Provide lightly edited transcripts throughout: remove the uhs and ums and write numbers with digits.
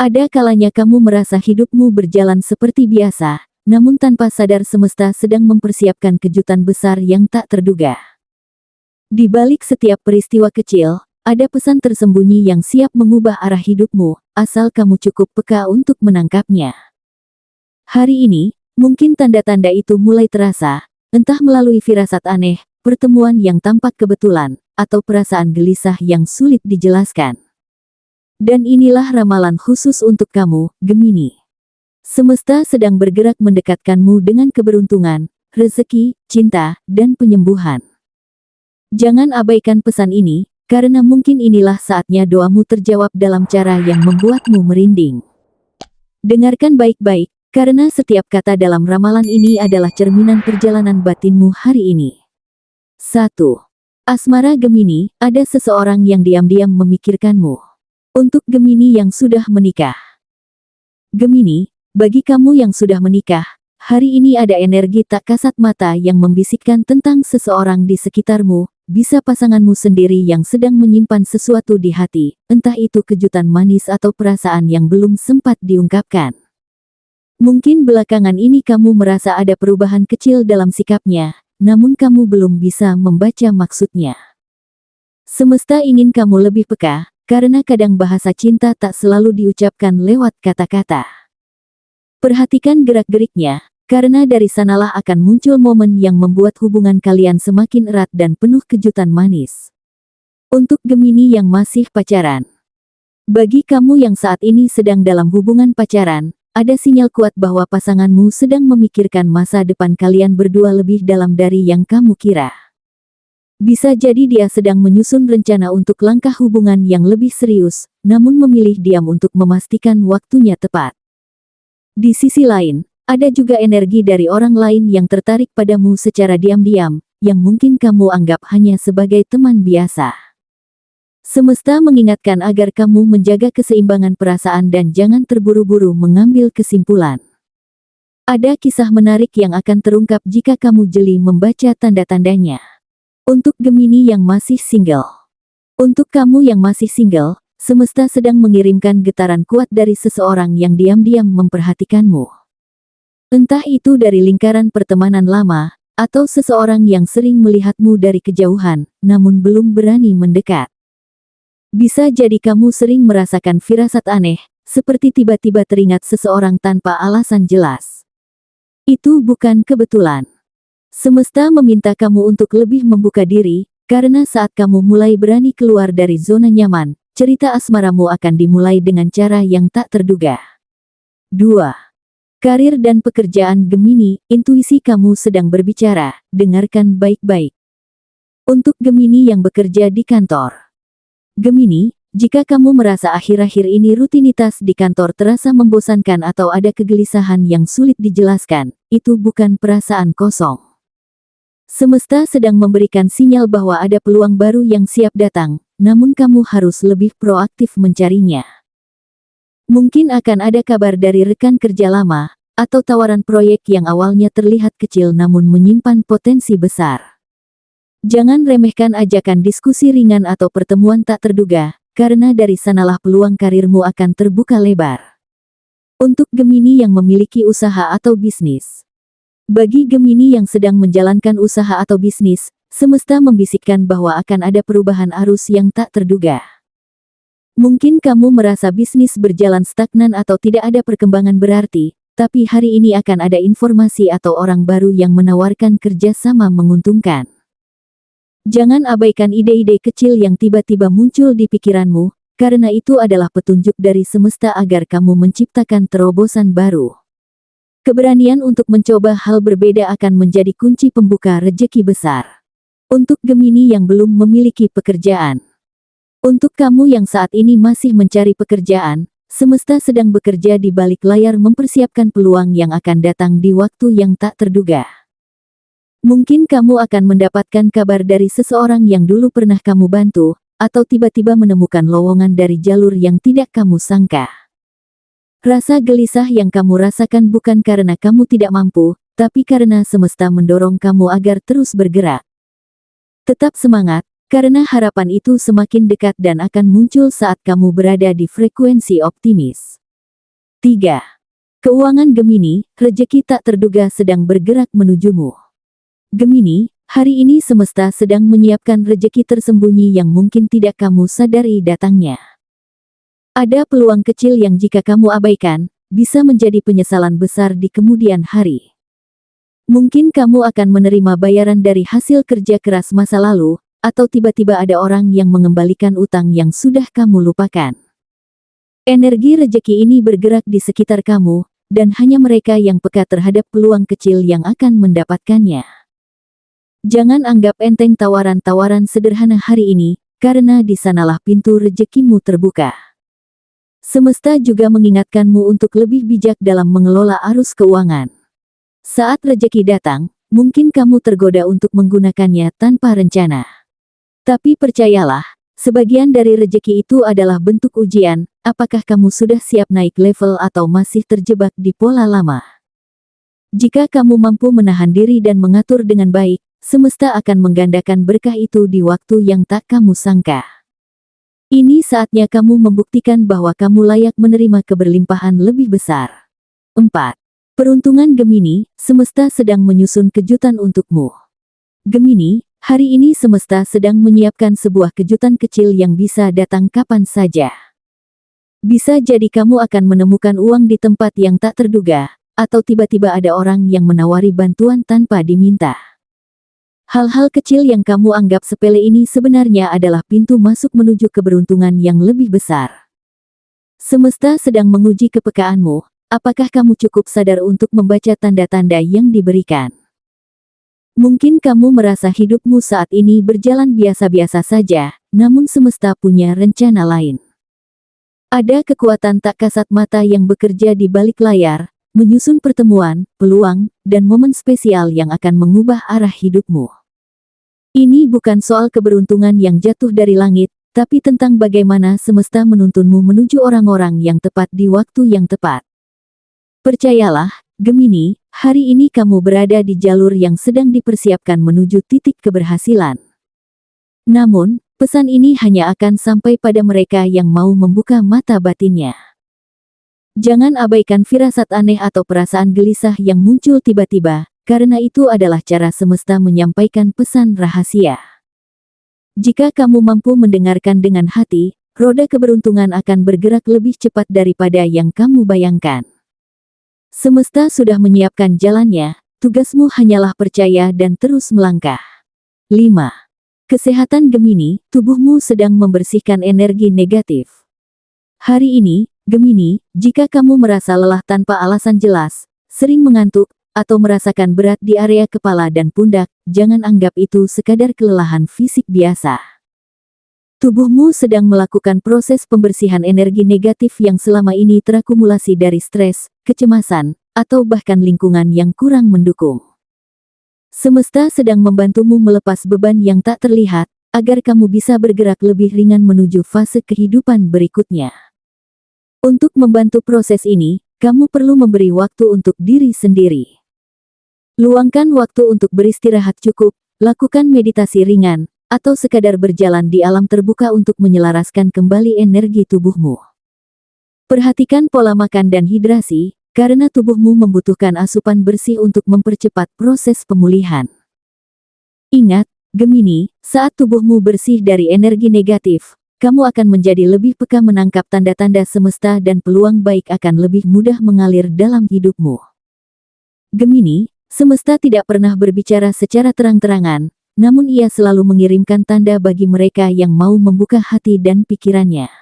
Ada kalanya kamu merasa hidupmu berjalan seperti biasa, namun tanpa sadar semesta sedang mempersiapkan kejutan besar yang tak terduga. Di balik setiap peristiwa kecil, ada pesan tersembunyi yang siap mengubah arah hidupmu, asal kamu cukup peka untuk menangkapnya. Hari ini, mungkin tanda-tanda itu mulai terasa, entah melalui firasat aneh, pertemuan yang tampak kebetulan, atau perasaan gelisah yang sulit dijelaskan. Dan inilah ramalan khusus untuk kamu, Gemini. Semesta sedang bergerak mendekatkanmu dengan keberuntungan, rezeki, cinta, dan penyembuhan. Jangan abaikan pesan ini, karena mungkin inilah saatnya doamu terjawab dalam cara yang membuatmu merinding. Dengarkan baik-baik, karena setiap kata dalam ramalan ini adalah cerminan perjalanan batinmu hari ini. 1. Asmara Gemini, ada seseorang yang diam-diam memikirkanmu. Untuk Gemini yang sudah menikah. Gemini, bagi kamu yang sudah menikah, hari ini ada energi tak kasat mata yang membisikkan tentang seseorang di sekitarmu, bisa pasanganmu sendiri yang sedang menyimpan sesuatu di hati, entah itu kejutan manis atau perasaan yang belum sempat diungkapkan. Mungkin belakangan ini kamu merasa ada perubahan kecil dalam sikapnya, namun kamu belum bisa membaca maksudnya. Semesta ingin kamu lebih peka, karena kadang bahasa cinta tak selalu diucapkan lewat kata-kata. Perhatikan gerak-geriknya, karena dari sanalah akan muncul momen yang membuat hubungan kalian semakin erat dan penuh kejutan manis. Untuk Gemini yang masih pacaran. Bagi kamu yang saat ini sedang dalam hubungan pacaran, ada sinyal kuat bahwa pasanganmu sedang memikirkan masa depan kalian berdua lebih dalam dari yang kamu kira. Bisa jadi dia sedang menyusun rencana untuk langkah hubungan yang lebih serius, namun memilih diam untuk memastikan waktunya tepat. Di sisi lain, ada juga energi dari orang lain yang tertarik padamu secara diam-diam, yang mungkin kamu anggap hanya sebagai teman biasa. Semesta mengingatkan agar kamu menjaga keseimbangan perasaan dan jangan terburu-buru mengambil kesimpulan. Ada kisah menarik yang akan terungkap jika kamu jeli membaca tanda-tandanya. Untuk Gemini yang masih single. Untuk kamu yang masih single, semesta sedang mengirimkan getaran kuat dari seseorang yang diam-diam memperhatikanmu. Entah itu dari lingkaran pertemanan lama, atau seseorang yang sering melihatmu dari kejauhan, namun belum berani mendekat. Bisa jadi kamu sering merasakan firasat aneh, seperti tiba-tiba teringat seseorang tanpa alasan jelas. Itu bukan kebetulan. Semesta meminta kamu untuk lebih membuka diri, karena saat kamu mulai berani keluar dari zona nyaman, cerita asmaramu akan dimulai dengan cara yang tak terduga. 2. Karir dan pekerjaan Gemini, intuisi kamu sedang berbicara, dengarkan baik-baik. Untuk Gemini yang bekerja di kantor. Gemini, jika kamu merasa akhir-akhir ini rutinitas di kantor terasa membosankan atau ada kegelisahan yang sulit dijelaskan, itu bukan perasaan kosong. Semesta sedang memberikan sinyal bahwa ada peluang baru yang siap datang, namun kamu harus lebih proaktif mencarinya. Mungkin akan ada kabar dari rekan kerja lama, atau tawaran proyek yang awalnya terlihat kecil namun menyimpan potensi besar. Jangan remehkan ajakan diskusi ringan atau pertemuan tak terduga, karena dari sanalah peluang karirmu akan terbuka lebar. Untuk Gemini yang memiliki usaha atau bisnis. Bagi Gemini yang sedang menjalankan usaha atau bisnis, semesta membisikkan bahwa akan ada perubahan arus yang tak terduga. Mungkin kamu merasa bisnis berjalan stagnan atau tidak ada perkembangan berarti, tapi hari ini akan ada informasi atau orang baru yang menawarkan kerjasama menguntungkan. Jangan abaikan ide-ide kecil yang tiba-tiba muncul di pikiranmu, karena itu adalah petunjuk dari semesta agar kamu menciptakan terobosan baru. Keberanian untuk mencoba hal berbeda akan menjadi kunci pembuka rejeki besar. Untuk Gemini yang belum memiliki pekerjaan. Untuk kamu yang saat ini masih mencari pekerjaan, semesta sedang bekerja di balik layar mempersiapkan peluang yang akan datang di waktu yang tak terduga. Mungkin kamu akan mendapatkan kabar dari seseorang yang dulu pernah kamu bantu, atau tiba-tiba menemukan lowongan dari jalur yang tidak kamu sangka. Rasa gelisah yang kamu rasakan bukan karena kamu tidak mampu, tapi karena semesta mendorong kamu agar terus bergerak. Tetap semangat, karena harapan itu semakin dekat dan akan muncul saat kamu berada di frekuensi optimis. 3. Keuangan Gemini, rejeki tak terduga sedang bergerak menujumu. Gemini, hari ini semesta sedang menyiapkan rejeki tersembunyi yang mungkin tidak kamu sadari datangnya. Ada peluang kecil yang jika kamu abaikan, bisa menjadi penyesalan besar di kemudian hari. Mungkin kamu akan menerima bayaran dari hasil kerja keras masa lalu, atau tiba-tiba ada orang yang mengembalikan utang yang sudah kamu lupakan. Energi rejeki ini bergerak di sekitar kamu, dan hanya mereka yang peka terhadap peluang kecil yang akan mendapatkannya. Jangan anggap enteng tawaran-tawaran sederhana hari ini, karena di sanalah pintu rejekimu terbuka. Semesta juga mengingatkanmu untuk lebih bijak dalam mengelola arus keuangan. Saat rejeki datang, mungkin kamu tergoda untuk menggunakannya tanpa rencana. Tapi percayalah, sebagian dari rejeki itu adalah bentuk ujian, apakah kamu sudah siap naik level atau masih terjebak di pola lama. Jika kamu mampu menahan diri dan mengatur dengan baik, semesta akan menggandakan berkah itu di waktu yang tak kamu sangka. Ini saatnya kamu membuktikan bahwa kamu layak menerima keberlimpahan lebih besar. 4. Peruntungan Gemini, semesta sedang menyusun kejutan untukmu. Gemini, hari ini semesta sedang menyiapkan sebuah kejutan kecil yang bisa datang kapan saja. Bisa jadi kamu akan menemukan uang di tempat yang tak terduga, atau tiba-tiba ada orang yang menawari bantuan tanpa diminta. Hal-hal kecil yang kamu anggap sepele ini sebenarnya adalah pintu masuk menuju keberuntungan yang lebih besar. Semesta sedang menguji kepekaanmu. Apakah kamu cukup sadar untuk membaca tanda-tanda yang diberikan? Mungkin kamu merasa hidupmu saat ini berjalan biasa-biasa saja, namun semesta punya rencana lain. Ada kekuatan tak kasat mata yang bekerja di balik layar, menyusun pertemuan, peluang, dan momen spesial yang akan mengubah arah hidupmu. Ini bukan soal keberuntungan yang jatuh dari langit, tapi tentang bagaimana semesta menuntunmu menuju orang-orang yang tepat di waktu yang tepat. Percayalah, Gemini, hari ini kamu berada di jalur yang sedang dipersiapkan menuju titik keberhasilan. Namun, pesan ini hanya akan sampai pada mereka yang mau membuka mata batinnya. Jangan abaikan firasat aneh atau perasaan gelisah yang muncul tiba-tiba, karena itu adalah cara semesta menyampaikan pesan rahasia. Jika kamu mampu mendengarkan dengan hati, roda keberuntungan akan bergerak lebih cepat daripada yang kamu bayangkan. Semesta sudah menyiapkan jalannya, tugasmu hanyalah percaya dan terus melangkah. 5. Kesehatan Gemini, tubuhmu sedang membersihkan energi negatif. Hari ini, Gemini, jika kamu merasa lelah tanpa alasan jelas, sering mengantuk, atau merasakan berat di area kepala dan pundak, jangan anggap itu sekadar kelelahan fisik biasa. Tubuhmu sedang melakukan proses pembersihan energi negatif yang selama ini terakumulasi dari stres, kecemasan, atau bahkan lingkungan yang kurang mendukung. Semesta sedang membantumu melepas beban yang tak terlihat, agar kamu bisa bergerak lebih ringan menuju fase kehidupan berikutnya. Untuk membantu proses ini, kamu perlu memberi waktu untuk diri sendiri. Luangkan waktu untuk beristirahat cukup, lakukan meditasi ringan, atau sekadar berjalan di alam terbuka untuk menyelaraskan kembali energi tubuhmu. Perhatikan pola makan dan hidrasi, karena tubuhmu membutuhkan asupan bersih untuk mempercepat proses pemulihan. Ingat, Gemini, saat tubuhmu bersih dari energi negatif, kamu akan menjadi lebih peka menangkap tanda-tanda semesta dan peluang baik akan lebih mudah mengalir dalam hidupmu. Gemini, semesta tidak pernah berbicara secara terang-terangan, namun ia selalu mengirimkan tanda bagi mereka yang mau membuka hati dan pikirannya.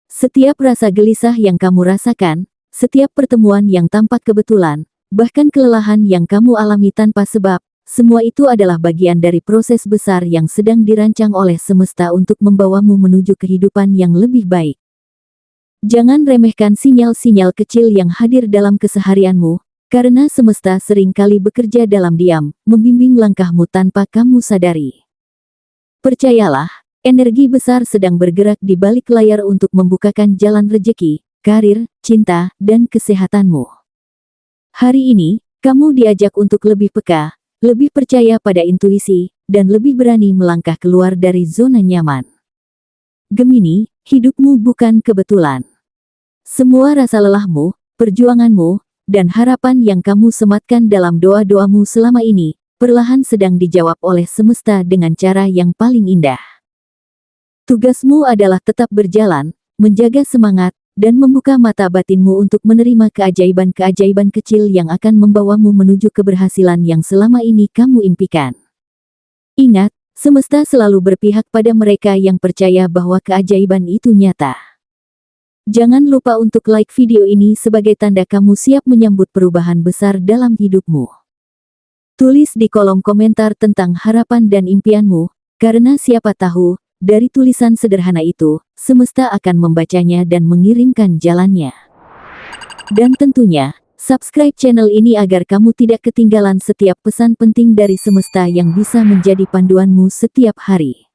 Setiap rasa gelisah yang kamu rasakan, setiap pertemuan yang tampak kebetulan, bahkan kelelahan yang kamu alami tanpa sebab, semua itu adalah bagian dari proses besar yang sedang dirancang oleh semesta untuk membawamu menuju kehidupan yang lebih baik. Jangan remehkan sinyal-sinyal kecil yang hadir dalam keseharianmu, karena semesta sering kali bekerja dalam diam, membimbing langkahmu tanpa kamu sadari. Percayalah, energi besar sedang bergerak di balik layar untuk membukakan jalan rejeki, karir, cinta, dan kesehatanmu. Hari ini, kamu diajak untuk lebih peka, lebih percaya pada intuisi, dan lebih berani melangkah keluar dari zona nyaman. Gemini, hidupmu bukan kebetulan. Semua rasa lelahmu, perjuanganmu, dan harapan yang kamu sematkan dalam doa-doamu selama ini, perlahan sedang dijawab oleh semesta dengan cara yang paling indah. Tugasmu adalah tetap berjalan, menjaga semangat, dan membuka mata batinmu untuk menerima keajaiban-keajaiban kecil yang akan membawamu menuju keberhasilan yang selama ini kamu impikan. Ingat, semesta selalu berpihak pada mereka yang percaya bahwa keajaiban itu nyata. Jangan lupa untuk like video ini sebagai tanda kamu siap menyambut perubahan besar dalam hidupmu. Tulis di kolom komentar tentang harapan dan impianmu, karena siapa tahu, dari tulisan sederhana itu, semesta akan membacanya dan mengirimkan jalannya. Dan tentunya, subscribe channel ini agar kamu tidak ketinggalan setiap pesan penting dari semesta yang bisa menjadi panduanmu setiap hari.